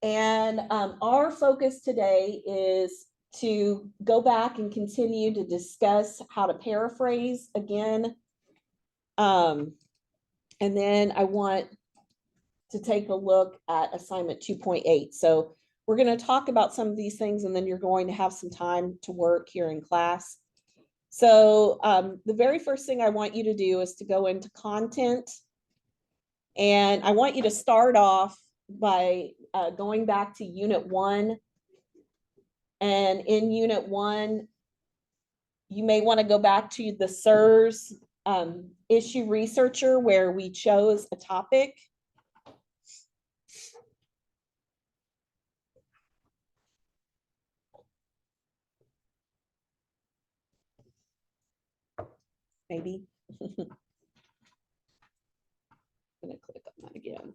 And our focus today is to go back and continue to discuss how to paraphrase again. And then I want to take a look at assignment 2.8. So we're going to talk about some of these things, and then you're going to have some time to work here in class. So the very first thing I want you to do is to go into content. And I want you to start off by going back to Unit 1. And in Unit 1, you may want to go back to the SIRS issue researcher where we chose a topic. Maybe. I'm going to click on that again.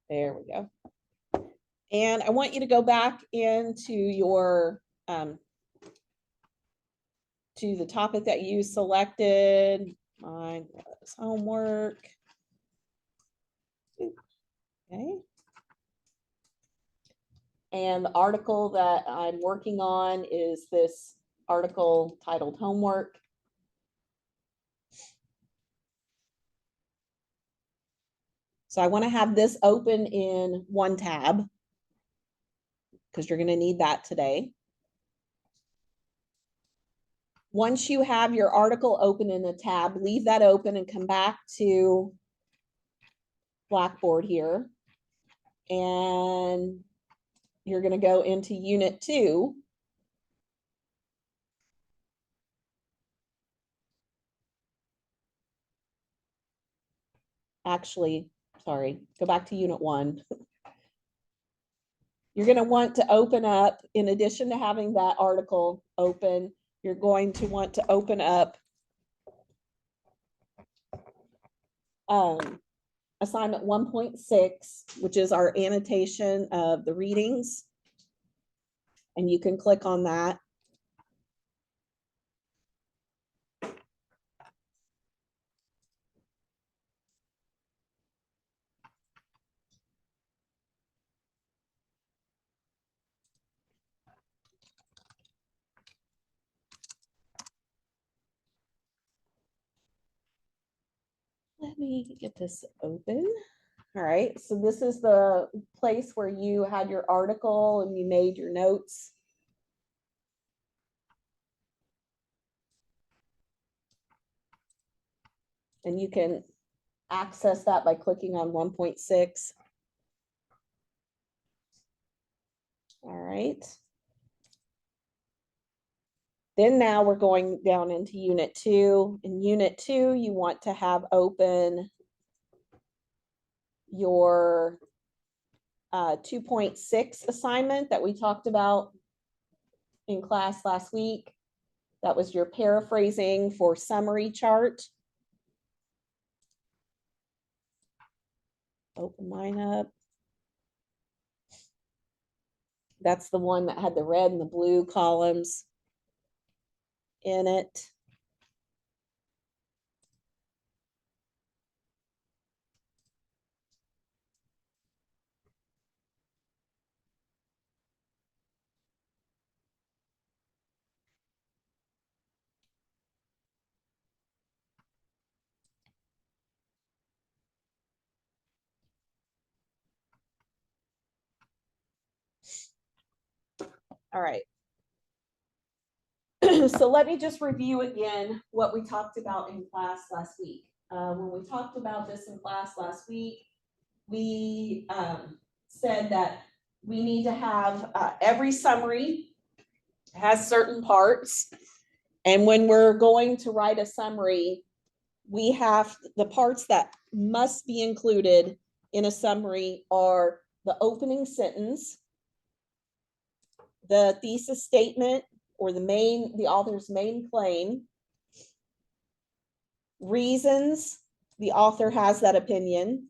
There we go. And I want you to go back into your to the topic that you selected. Mine was homework. Okay. And the article that I'm working on is this article titled Homework. So I want to have this open in one tab because you're going to need that today. Once you have your article open in a tab, leave that open and come back to Blackboard here. And you're going to go into Unit 2. Actually, sorry, go back to Unit 1. You're going to want to open up, in addition to having that article open, you're going to want to open up assignment 1.6, which is our annotation of the readings. And you can click on that. Let me get this open. All right, so this is the place where you had your article and you made your notes. And you can access that by clicking on 1.6. All right. Then now we're going down into Unit 2. In Unit 2, you want to have open your 2.6 assignment that we talked about in class last week. That was your paraphrasing for summary chart. Open mine up. That's the one that had the red and the blue columns in it. All right. So let me just review again what we talked about in class last week. When we talked about this in class last week, we said that we need to have every summary has certain parts. And when we're going to write a summary, we have the parts that must be included in a summary are the opening sentence, the thesis statement, or the author's main claim, reasons the author has that opinion,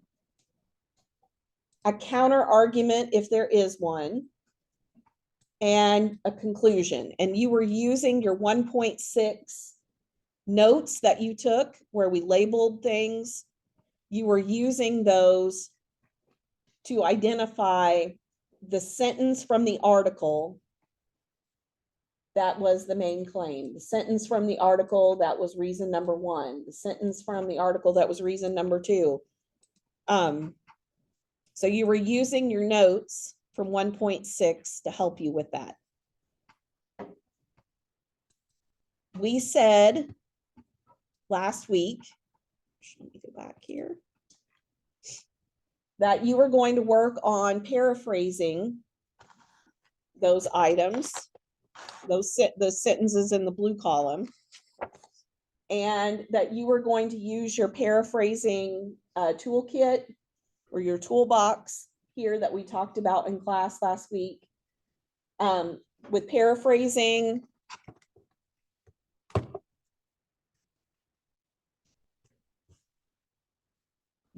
a counter argument if there is one, and a conclusion. And you were using your 1.6 notes that you took where we labeled things. You were using those to identify the sentence from the article that was the main claim, the sentence from the article that was reason number 1, the sentence from the article that was reason number 2. So you were using your notes from 1.6 to help you with that. We said last week, let me go back here, that you were going to work on paraphrasing those items, those sentences in the blue column, and that you were going to use your paraphrasing toolkit or your toolbox here that we talked about in class last week. With paraphrasing,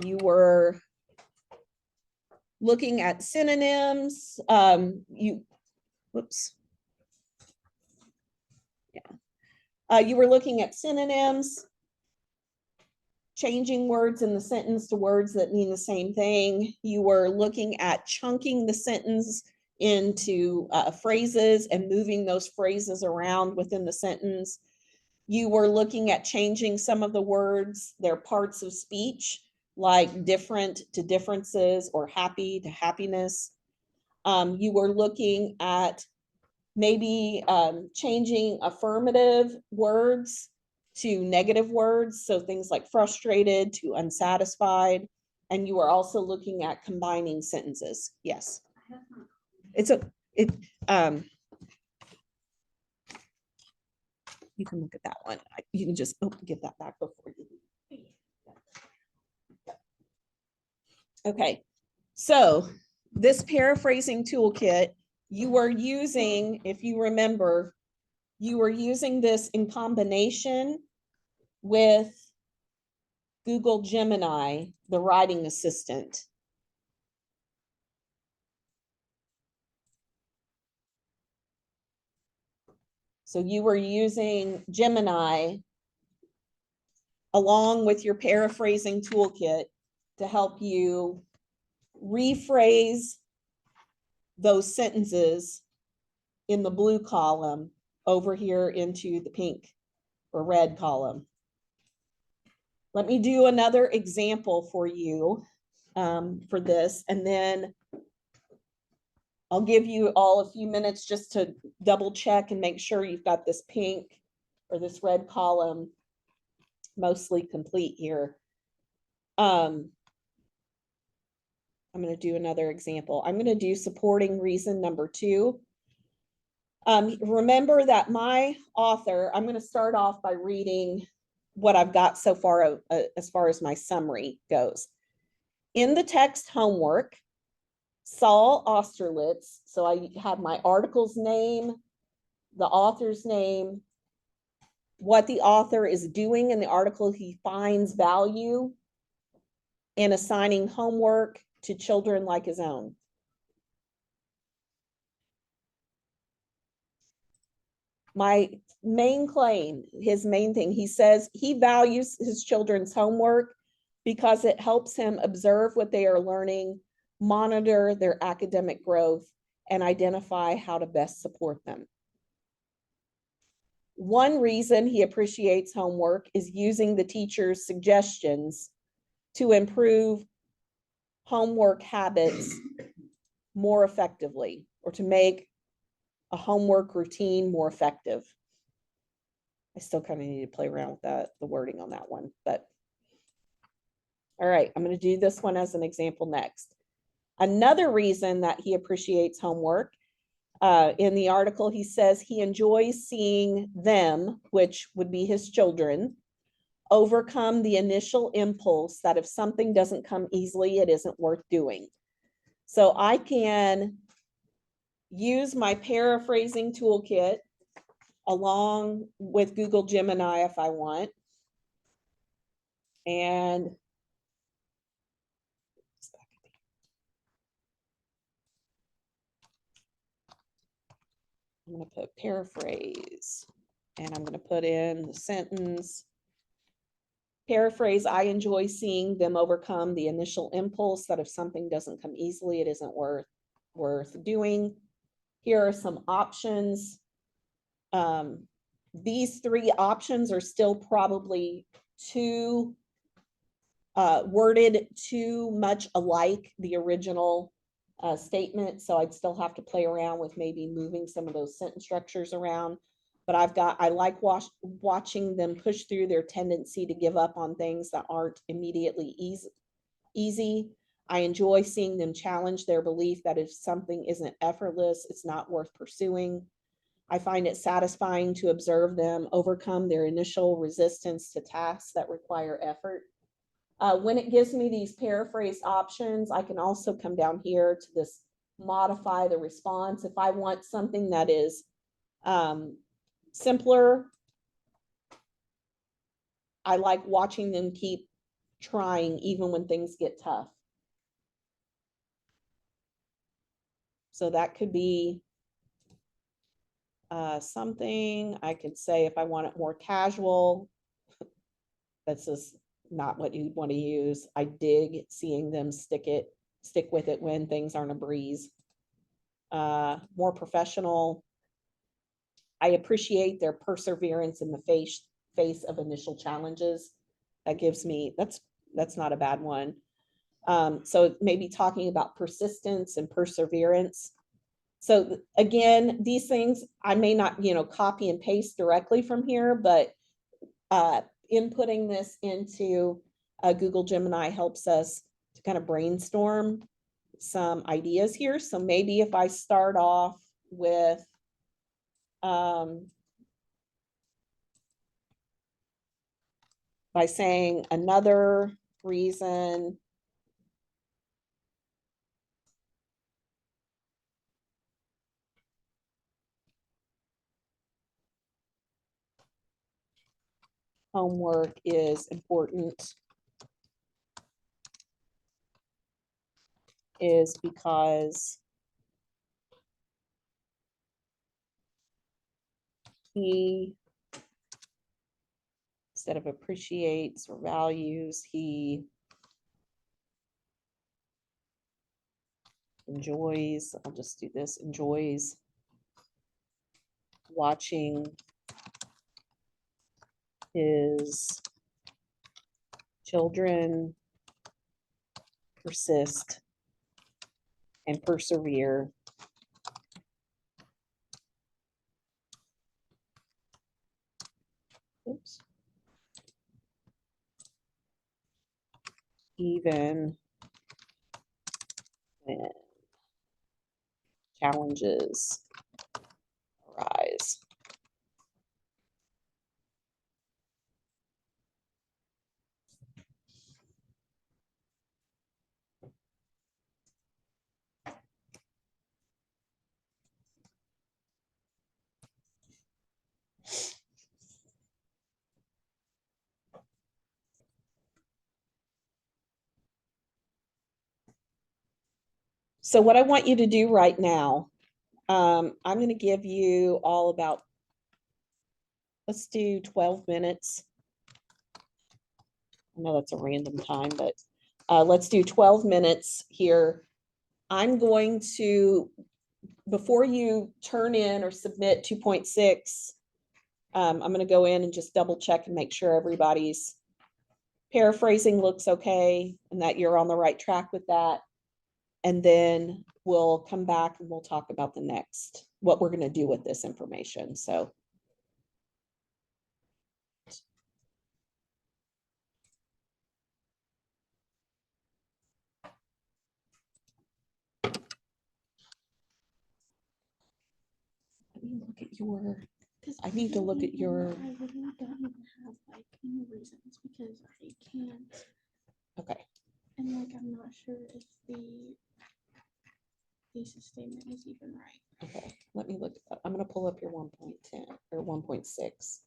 you were looking at synonyms. You were looking at synonyms, changing words in the sentence to words that mean the same thing. You were looking at chunking the sentence into phrases and moving those phrases around within the sentence. You were looking at changing some of the words, their parts of speech, like different to differences or happy to happiness. You were looking at maybe changing affirmative words to negative words, so things like frustrated to unsatisfied. And you are also looking at combining sentences. Yes. You can look at that one. You can just get that back before you. Okay, so this paraphrasing toolkit, you were using, if you remember, you were using this in combination with Google Gemini, the writing assistant. So you were using Gemini along with your paraphrasing toolkit to help you rephrase those sentences in the blue column over here into the pink or red column. Let me do another example for you for this, and then I'll give you all a few minutes just to double check and make sure you've got this pink or this red column mostly complete here. I'm going to do another example. I'm going to do supporting reason number 2. Remember that my author, I'm going to start off by reading what I've got so far as my summary goes. In the text homework, Saul Austerlitz, so I have my article's name, the author's name, what the author is doing in the article he finds value in assigning homework to children like his own. My main claim, his main thing, he says he values his children's homework because it helps him observe what they are learning, monitor their academic growth, and identify how to best support them. One reason he appreciates homework is using the teacher's suggestions to improve homework habits more effectively, or to make a homework routine more effective. I still kind of need to play around with the wording on that one, but all right, I'm going to do this one as an example next. Another reason that he appreciates homework, in the article, he says he enjoys seeing them, which would be his children, overcome the initial impulse that if something doesn't come easily, it isn't worth doing. So I can use my paraphrasing toolkit along with Google Gemini if I want. And I'm going to put paraphrase, and I'm going to put in the sentence Paraphrase, I enjoy seeing them overcome the initial impulse that if something doesn't come easily, it isn't worth doing. Here are some options. These three options are still probably too worded too much alike the original statement. So I'd still have to play around with maybe moving some of those sentence structures around. But I like watching them push through their tendency to give up on things that aren't immediately easy. I enjoy seeing them challenge their belief that if something isn't effortless, it's not worth pursuing. I find it satisfying to observe them overcome their initial resistance to tasks that require effort. When it gives me these paraphrase options, I can also come down here to this modify the response. If I want something that is simpler, I like watching them keep trying even when things get tough. So that could be something I could say if I want it more casual. That's just not what you'd want to use. I dig seeing them stick with it when things aren't a breeze. More professional. I appreciate their perseverance in the face of initial challenges. That gives me, that's not a bad one. So maybe talking about persistence and perseverance. So again, these things I may not, copy and paste directly from here, but inputting this into Google Gemini helps us to kind of brainstorm some ideas here. So maybe if I start off with by saying another reason homework is important is because he, instead of appreciates or values, he enjoys, I'll just do this, enjoys watching his children persist and persevere even when challenges arise. So what I want you to do right now, I'm going to give you all about, let's do 12 minutes. I know that's a random time, but let's do 12 minutes here. I'm going to, before you turn in or submit 2.6, I'm going to go in and just double check and make sure everybody's paraphrasing looks okay and that you're on the right track with that. And then we'll come back and we'll talk about the next, what we're going to do with this information. So. Let me look at your, I need to look at your. I really don't even have like any reasons because I can't. Okay. And like I'm not sure if the thesis statement is even right. Okay, let me look. I'm going to pull up your 1.10 or 1.6.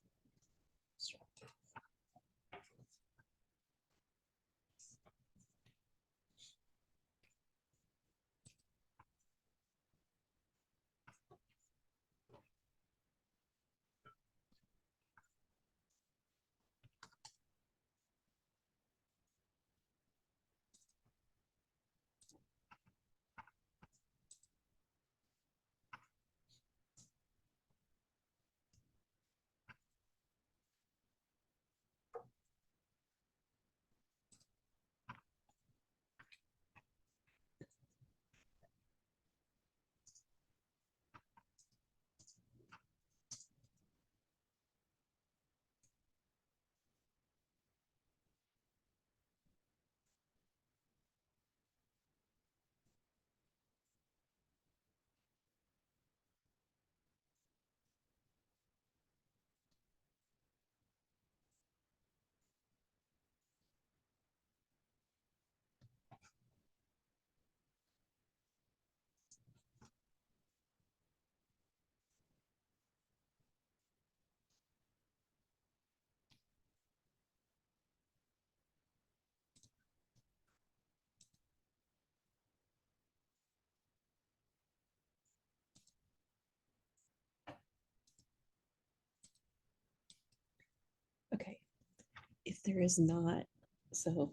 there is not, so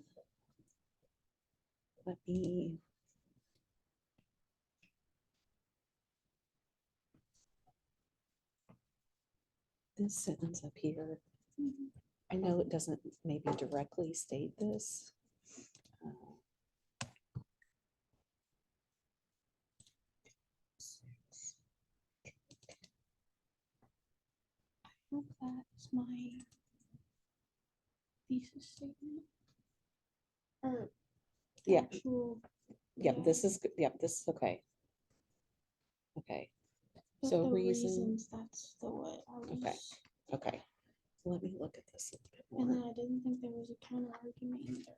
let me. This sentence up here, Mhm. I know it doesn't maybe directly state this. I hope that's my thesis statement. Or Yeah. actual, Yep, yeah. this is, yep, this is okay. Okay, but so the reason, reasons, that's the what I was. Okay. okay. Let me look at this a bit And more. then I didn't think there was a counter argument either.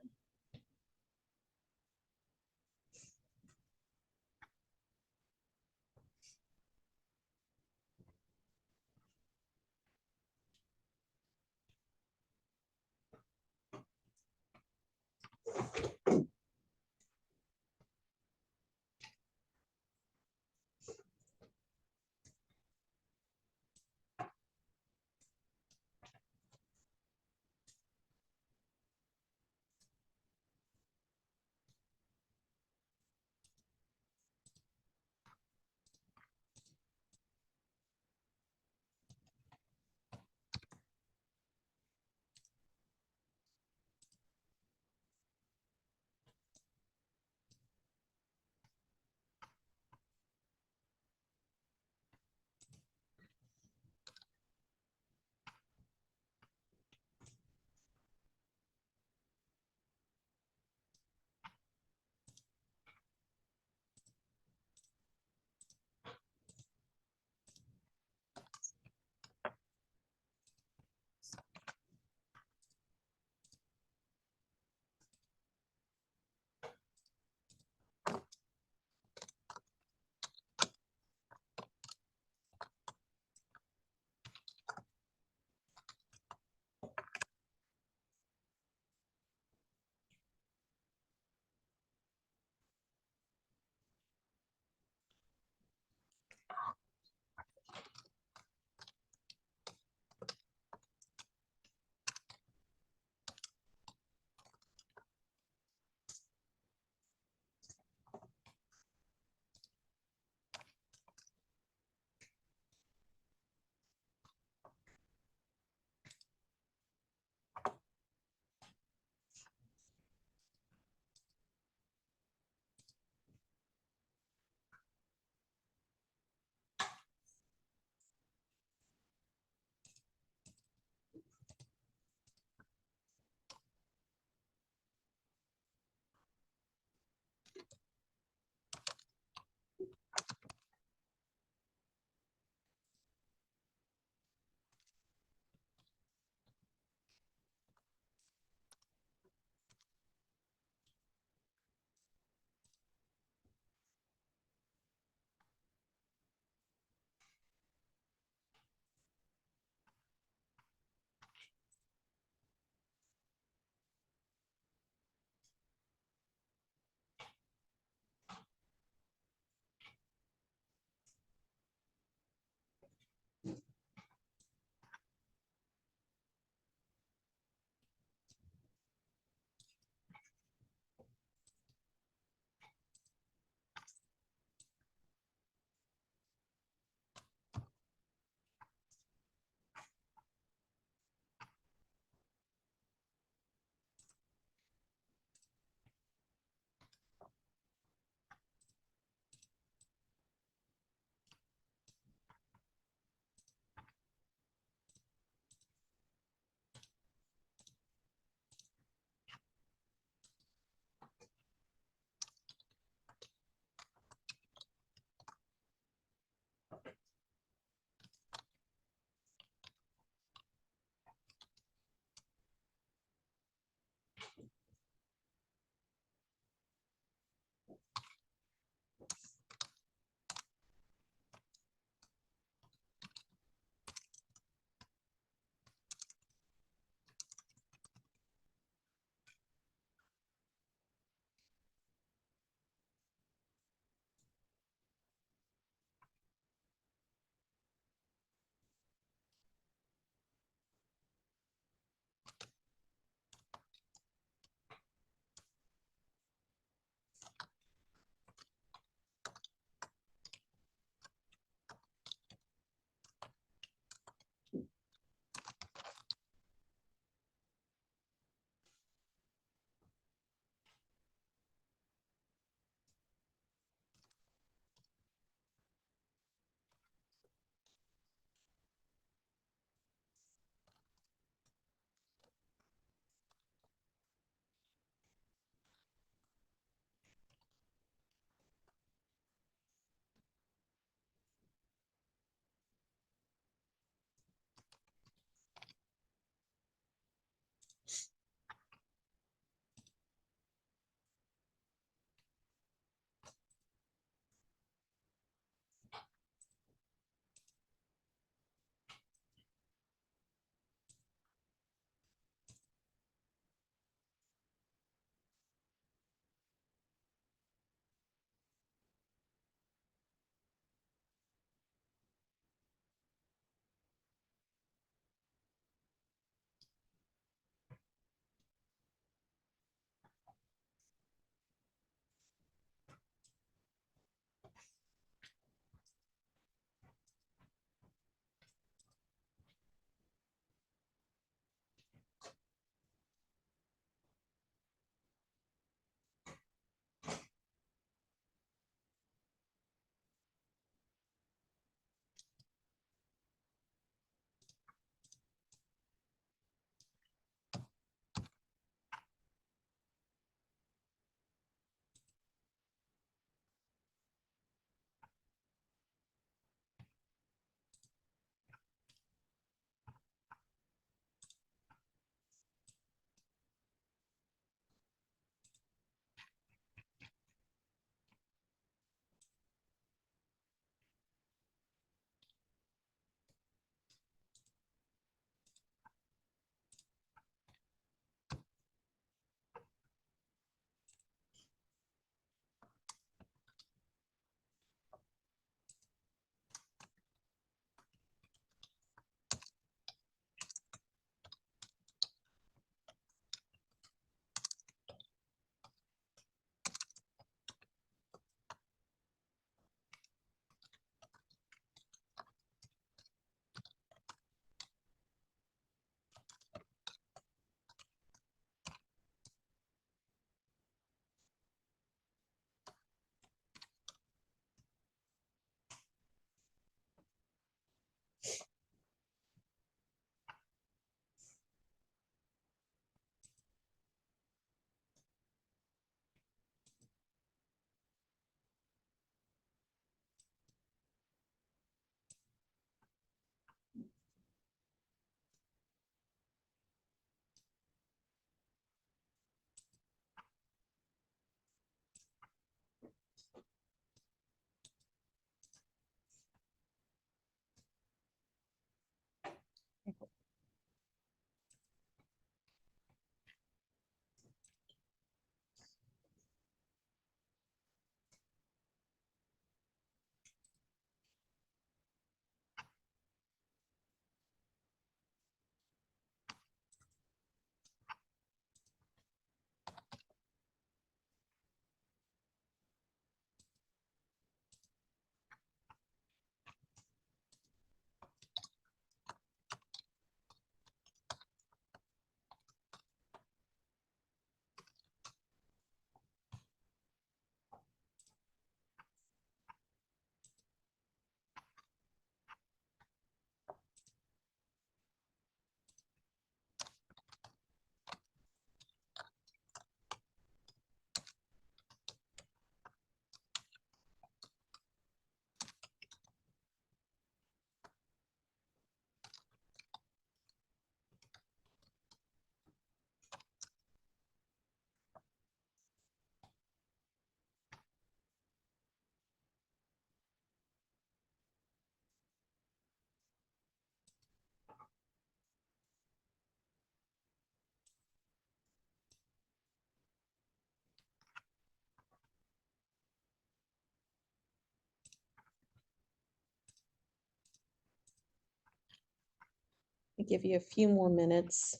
I'll give you a few more minutes.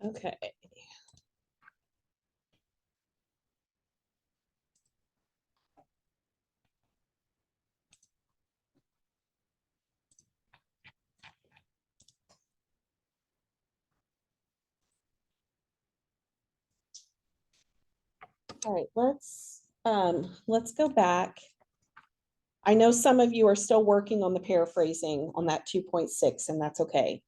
Okay. All right, let's go back. I know some of you are still working on the paraphrasing on that 2.6, and that's okay.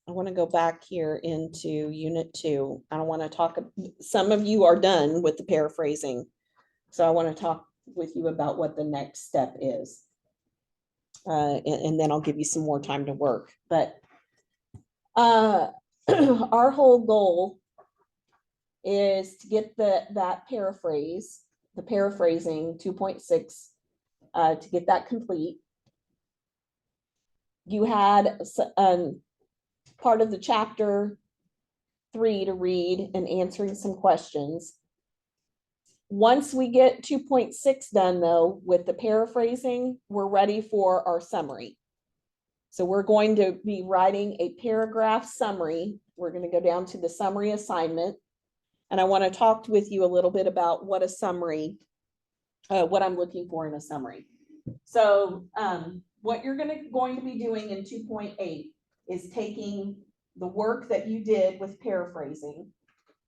I want to go back here into Unit 2. I don't want to talk, some of you are done with the paraphrasing. So I want to talk with you about what the next step is. And then I'll give you some more time to work. But our whole goal is to get that paraphrase, the paraphrasing 2.6, to get that complete. You had part of the chapter 3 to read and answering some questions. Once we get 2.6 done, though, with the paraphrasing, we're ready for our summary. So we're going to be writing a paragraph summary. We're going to go down to the summary assignment. And I want to talk with you a little bit about what a summary, what I'm looking for in a summary. So what you're going to be doing in 2.8 is taking the work that you did with paraphrasing,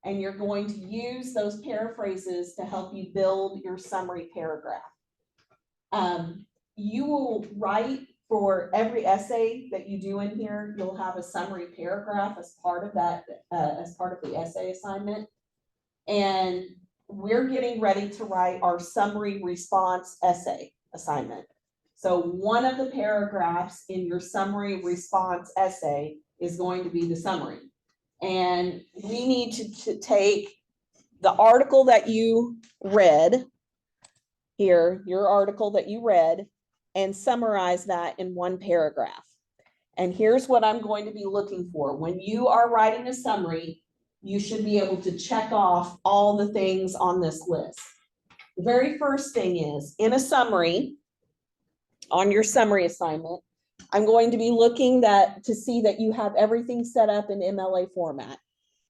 and you're going to use those paraphrases to help you build your summary paragraph. You will write for every essay that you do in here, you'll have a summary paragraph as part of that, as part of the essay assignment. And we're getting ready to write our summary response essay assignment. So one of the paragraphs in your summary response essay is going to be the summary. And we need to take the article that you read here, your article that you read, and summarize that in one paragraph. And here's what I'm going to be looking for. When you are writing a summary, you should be able to check off all the things on this list. The very first thing is, in a summary, on your summary assignment, I'm going to be looking to see that you have everything set up in MLA format.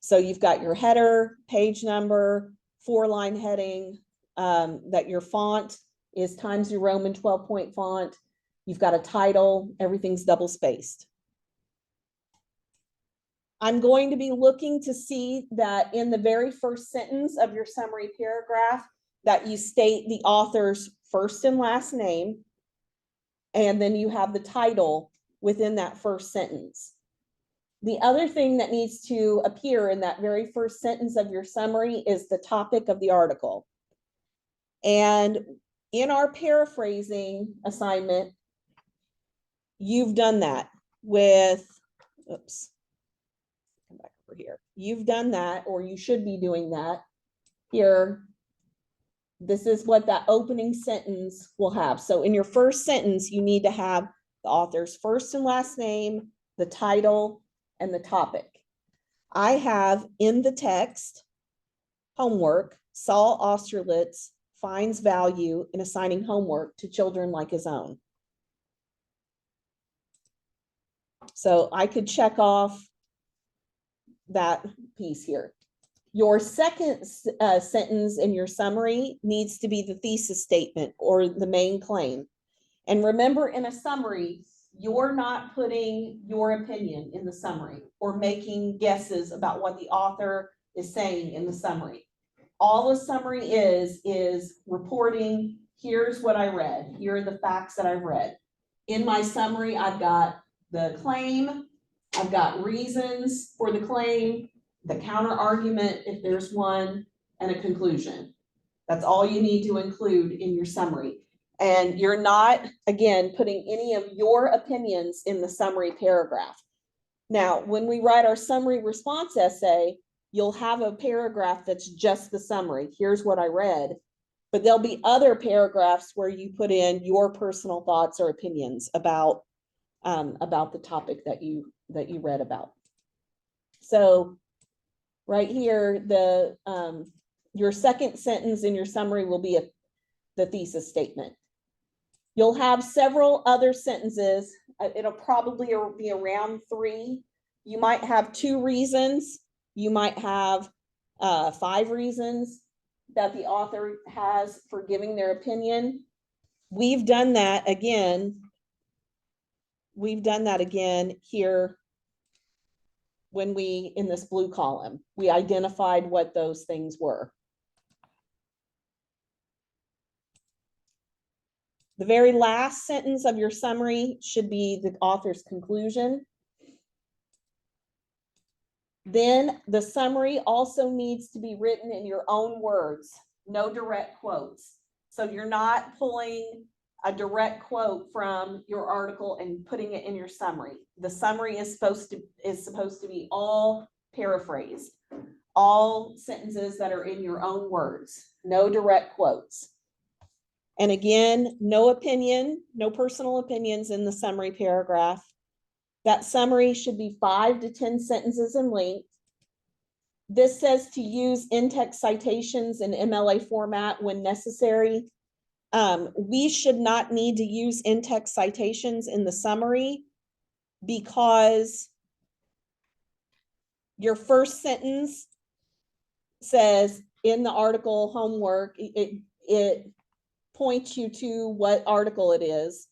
So you've got your header, page number, 4-line heading, that your font is Times New Roman 12-point font. You've got a title, everything's double spaced. I'm going to be looking to see that in the very first sentence of your summary paragraph, that you state the author's first and last name, and then you have the title within that first sentence. The other thing that needs to appear in that very first sentence of your summary is the topic of the article. And in our paraphrasing assignment, you've done that with, oops, come back over here. You've done that, or you should be doing that here. This is what that opening sentence will have. So in your first sentence, you need to have the author's first and last name, the title, and the topic. I have in the text, homework, Saul Austerlitz finds value in assigning homework to children like his own. So I could check off that piece here. Your second sentence in your summary needs to be the thesis statement or the main claim. And remember, in a summary, you're not putting your opinion in the summary or making guesses about what the author is saying in the summary. All the summary is reporting, here's what I read, here are the facts that I've read. In my summary, I've got the claim, I've got reasons for the claim, the counter argument, if there's one, and a conclusion. That's all you need to include in your summary. And you're not, again, putting any of your opinions in the summary paragraph. Now, when we write our summary response essay, you'll have a paragraph that's just the summary. Here's what I read. But there'll be other paragraphs where you put in your personal thoughts or opinions about the topic that you read about. So right here, your second sentence in your summary will be the thesis statement. You'll have several other sentences. It'll probably be around 3 You might have 2 reasons. You might have 5 reasons that the author has for giving their opinion. We've done that again. We've done that again here when we, in this blue column, we identified what those things were. The very last sentence of your summary should be the author's conclusion. Then the summary also needs to be written in your own words, no direct quotes. So you're not pulling a direct quote from your article and putting it in your summary. The summary is supposed to be all paraphrased, all sentences that are in your own words, no direct quotes. And again, no opinion, no personal opinions in the summary paragraph. That summary should be 5 to 10 sentences in length. This says to use in-text citations in MLA format when necessary. We should not need to use in-text citations in the summary because your first sentence says in the article homework, it points you to what article it is.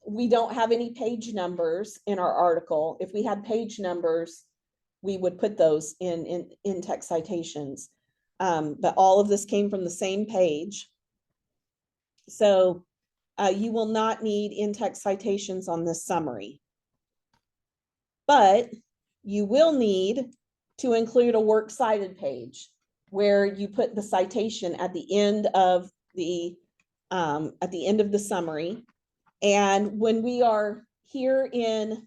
We don't have any page numbers in our article. If we had page numbers, we would put those in text citations. But all of this came from the same page. So you will not need in-text citations on this summary. But you will need to include a works cited page where you put the citation at the end of the summary. And when we are here in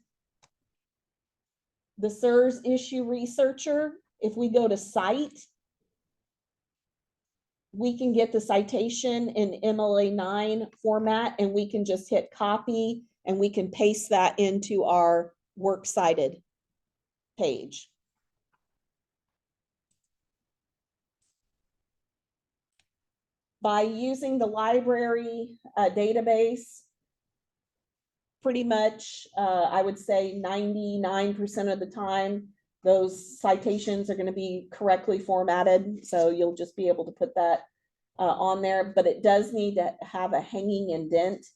the SIRS issue researcher, if we go to cite, we can get the citation in MLA 9 format, and we can just hit copy and we can paste that into our works cited page. By using the library database, pretty much, I would say 99% of the time, those citations are going to be correctly formatted. So you'll just be able to put that on there, but it does need to have a hanging indent.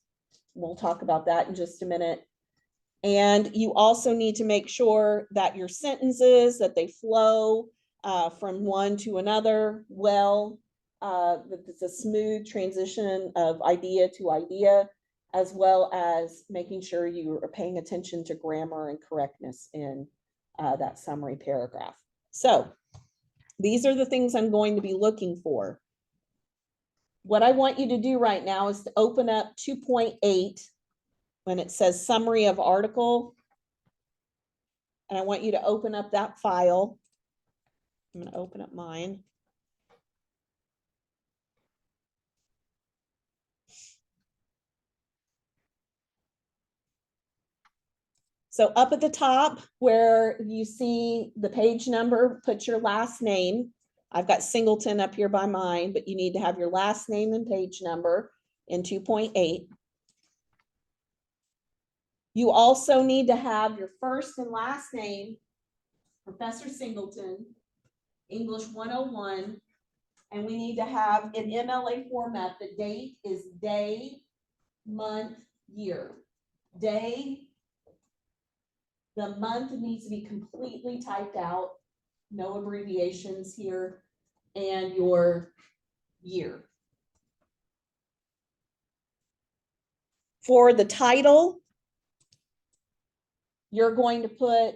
We'll talk about that in just a minute. And you also need to make sure that your sentences, that they flow from one to another well, that it's a smooth transition of idea to idea, as well as making sure you are paying attention to grammar and correctness in that summary paragraph. So these are the things I'm going to be looking for. What I want you to do right now is to open up 2.8 when it says summary of article. And I want you to open up that file. I'm going to open up mine. So up at the top where you see the page number, put your last name. I've got Singleton up here by mine, but you need to have your last name and page number in 2.8. You also need to have your first and last name, Professor Singleton, English 101, and we need to have in MLA format, the date is day, month, year. Day, the month needs to be completely typed out, no abbreviations here, and your year. For the title, you're going to put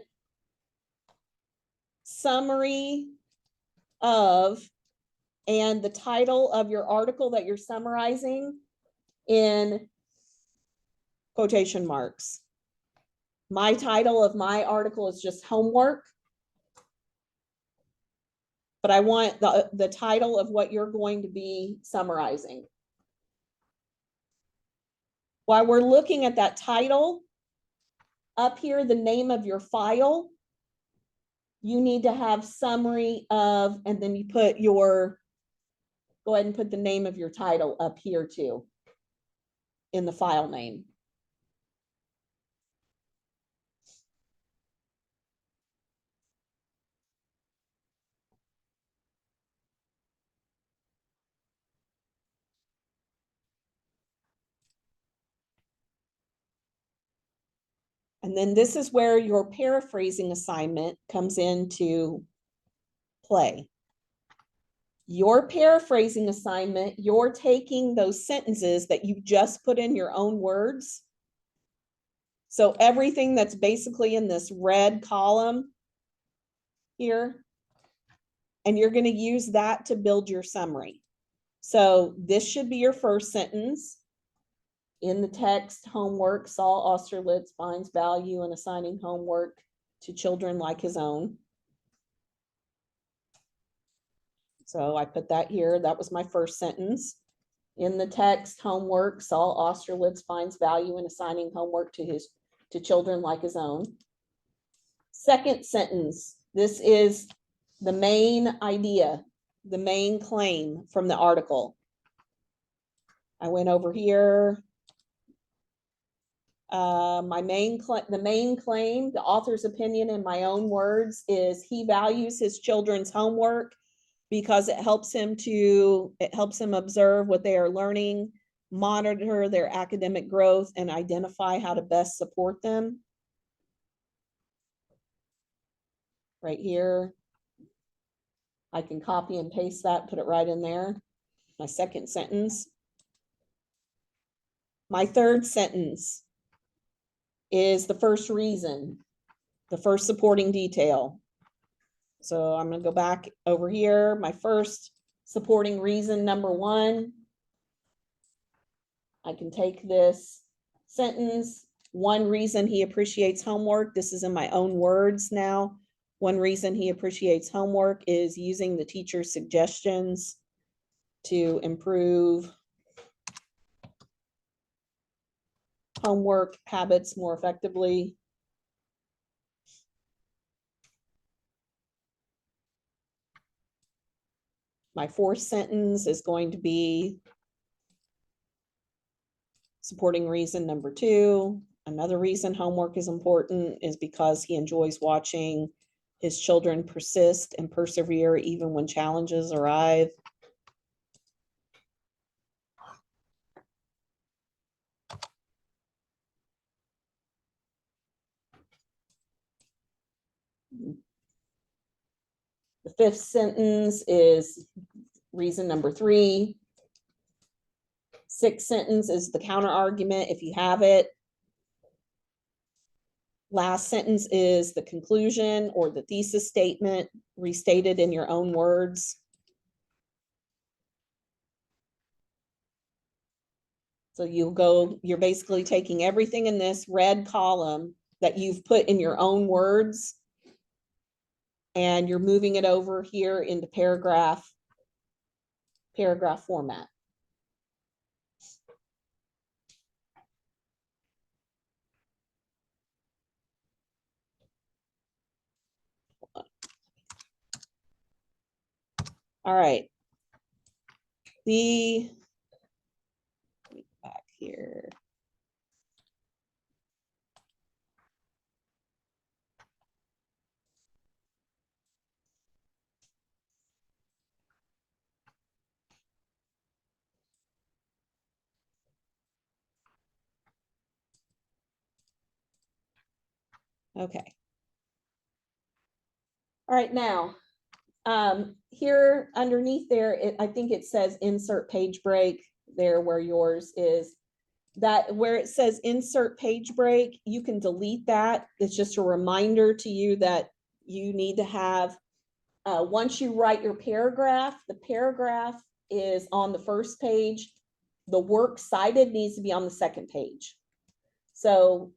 summary of, and the title of your article that you're summarizing in quotation marks. My title of my article is just homework, but I want the title of what you're going to be summarizing. While we're looking at that title, up here, the name of your file, you need to have summary of, and then you put your, go ahead and put the name of your title up here too, in the file name. And then this is where your paraphrasing assignment comes into play. Your paraphrasing assignment, you're taking those sentences that you just put in your own words. So everything that's basically in this red column here, and you're going to use that to build your summary. So this should be your first sentence. In the text, homework, Saul Austerlitz finds value in assigning homework to children like his own. So I put that here. That was my first sentence. In the text, homework, Saul Austerlitz finds value in assigning homework to children like his own. Second sentence, this is the main idea, the main claim from the article. I went over here. The main claim, the author's opinion in my own words, is he values his children's homework because it helps him observe what they are learning, monitor their academic growth, and identify how to best support them. Right here. I can copy and paste that, put it right in there. My second sentence. My third sentence is the first reason, the first supporting detail. So I'm going to go back over here. My first supporting reason, number one. I can take this sentence. One reason he appreciates homework. This is in my own words now. One reason he appreciates homework is using the teacher's suggestions to improve homework habits more effectively. My fourth sentence is going to be supporting reason number two. Another reason homework is important is because he enjoys watching his children persist and persevere even when challenges arrive. The fifth sentence is reason number three. Sixth sentence is the counter argument if you have it. Last sentence is the conclusion or the thesis statement restated in your own words. So you're basically taking everything in this red column that you've put in your own words, and you're moving it over here into paragraph format. All right. Back here. Okay. All right, now, here underneath there, I think it says insert page break there where yours is. That where it says insert page break, you can delete that. It's just a reminder to you that you need to have, once you write your paragraph, the paragraph is on the first page. The works cited needs to be on the second page. So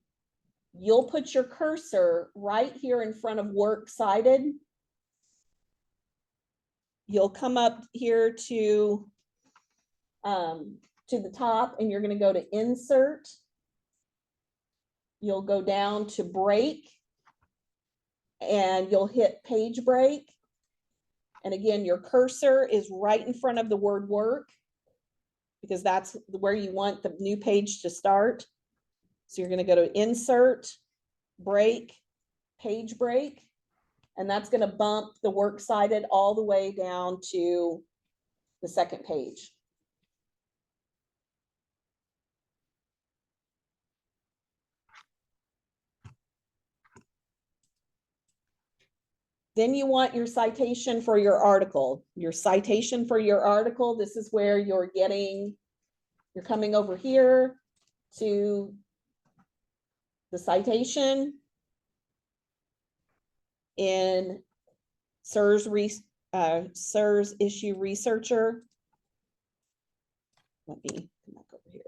you'll put your cursor right here in front of works cited. You'll come up here to the top, and you're going to go to insert. You'll go down to break, and you'll hit page break. And again, your cursor is right in front of the word work, because that's where you want the new page to start. So you're going to go to insert, break, page break, and that's going to bump the works cited all the way down to the second page. Then you want your citation for your article. Your citation for your article, this is where you're coming over here to the citation in SIRS issue researcher. Let me come back over here.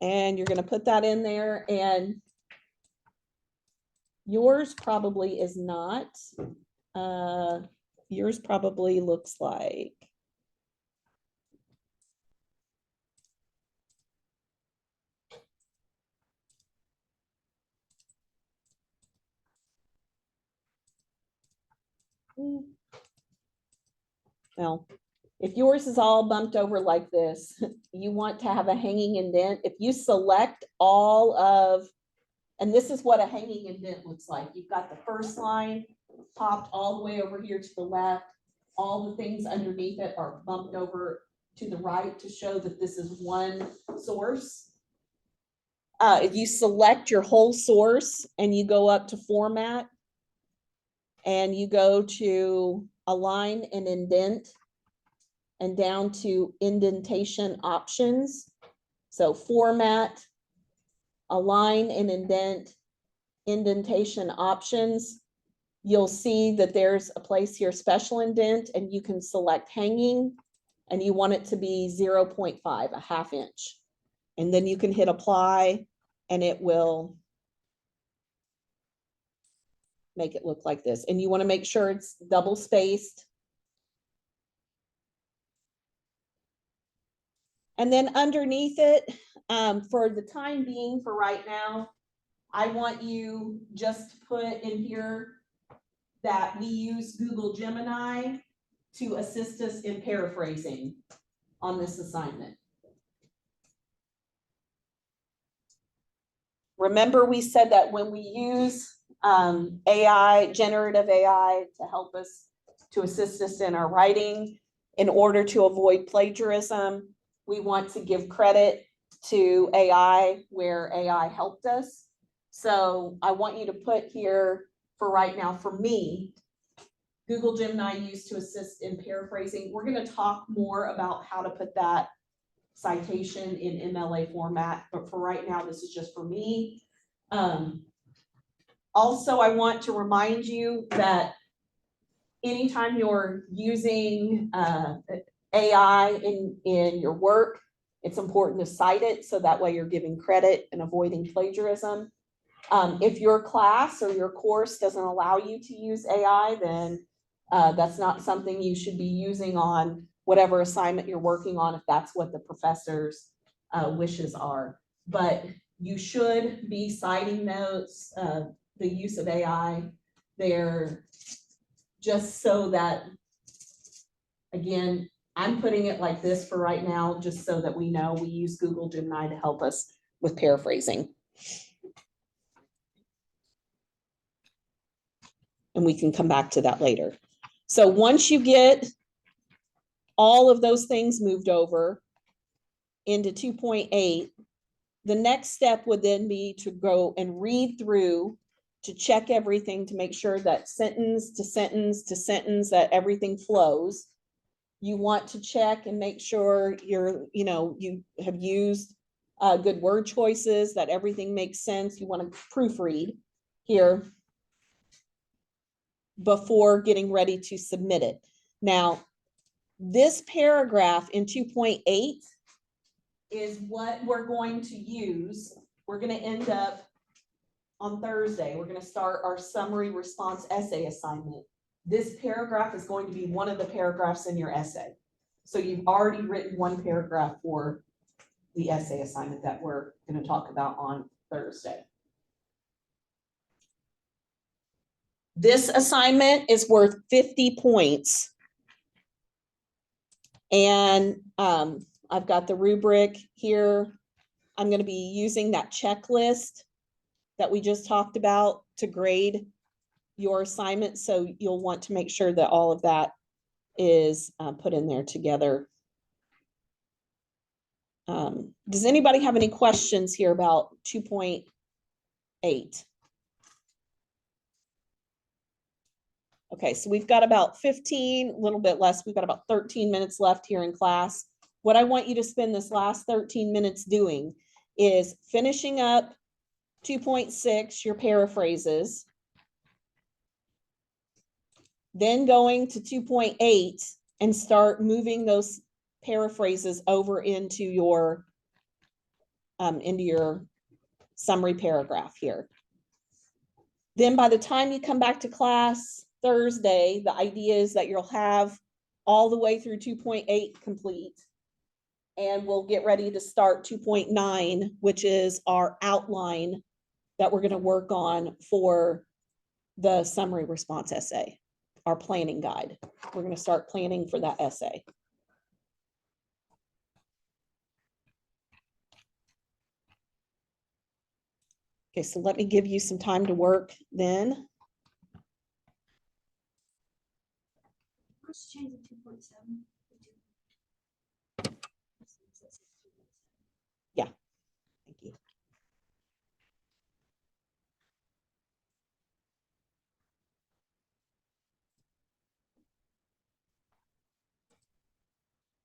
And you're going to put that in there, and yours probably is not. Yours probably looks like. Well, if yours is all bumped over like this, you want to have a hanging indent. If you select all of, and this is what a hanging indent looks like. You've got the first line popped all the way over here to the left. All the things underneath it are bumped over to the right to show that this is one source. If you select your whole source and you go up to format and you go to align and indent and down to indentation options. So format, align and indent, indentation options. You'll see that there's a place here, special indent, and you can select hanging, and you want it to be 0.5, a ½ inch. And then you can hit apply, and it will make it look like this. And you want to make sure it's double spaced. And then underneath it, for the time being, for right now, I want you just to put in here that we use Google Gemini to assist us in paraphrasing on this assignment. Remember, we said that when we use AI, generative AI, to help us, to assist us in our writing, in order to avoid plagiarism, we want to give credit to AI where AI helped us. So I want you to put here, for right now, for me, Google Gemini used to assist in paraphrasing. We're going to talk more about how to put that citation in MLA format, but for right now, this is just for me. Also, I want to remind you that anytime you're using AI in your work, it's important to cite it, so that way you're giving credit and avoiding plagiarism. If your class or your course doesn't allow you to use AI, then that's not something you should be using on whatever assignment you're working on, if that's what the professor's wishes are. But you should be citing those, the use of AI there, just so that, again, I'm putting it like this for right now, just so that we know we use Google Gemini to help us with paraphrasing. And we can come back to that later. So once you get all of those things moved over into 2.8, the next step would then be to go and read through to check everything, to make sure that sentence to sentence to sentence, that everything flows. You want to check and make sure you have used good word choices, that everything makes sense. You want to proofread here before getting ready to submit it. Now, this paragraph in 2.8 is what we're going to use. We're going to end up on Thursday. We're going to start our summary response essay assignment. This paragraph is going to be one of the paragraphs in your essay. So you've already written one paragraph for the essay assignment that we're going to talk about on Thursday. This assignment is worth 50 points. And I've got the rubric here. I'm going to be using that checklist that we just talked about to grade your assignment. So you'll want to make sure that all of that is put in there together. Does anybody have any questions here about 2.8? Okay, so we've got about 15, a little bit less. We've got about 13 minutes left here in class. What I want you to spend this last 13 minutes doing is finishing up 2.6, your paraphrases, then going to 2.8 and start moving those paraphrases over into your summary paragraph here. Then by the time you come back to class Thursday, the idea is that you'll have all the way through 2.8 complete. And we'll get ready to start 2.9, which is our outline that we're going to work on for the summary response essay, our planning guide. We're going to start planning for that essay. Okay, so let me give you some time to work then. Let's change it to 2.7.